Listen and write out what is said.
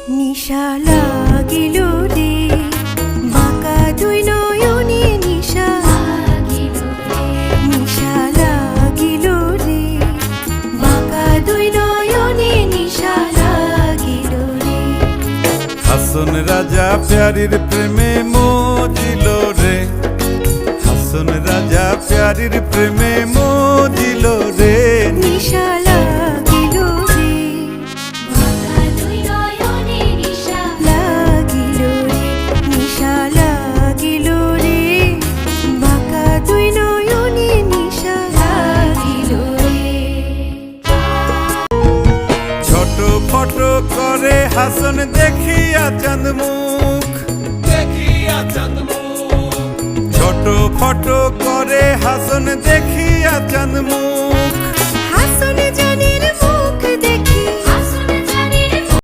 নিশা লাগিল রে বাঁকা দুই নয়নে নিশা নিশা লাগিল রে বাঁকা দুই নয়নে নিশা লাগিল রে। হাসন রাজা প্যারির প্রেমে মজিল রে, হাসন রাজা প্যারির প্রেমে মজিল রে। নিশা লাগিল রে বাঁকা দুই নয়নে নিশা লাগিল রে নিশা লাগিল রে বাঁকা দুই নয়নে নিশা লাগিল রে। ছোট ফটো করে হাসন দেখিয়া চাঁদ মুখ, ছোট ফটো করে হাসন দেখিয়া চাঁদ মুখ। হাসন জানের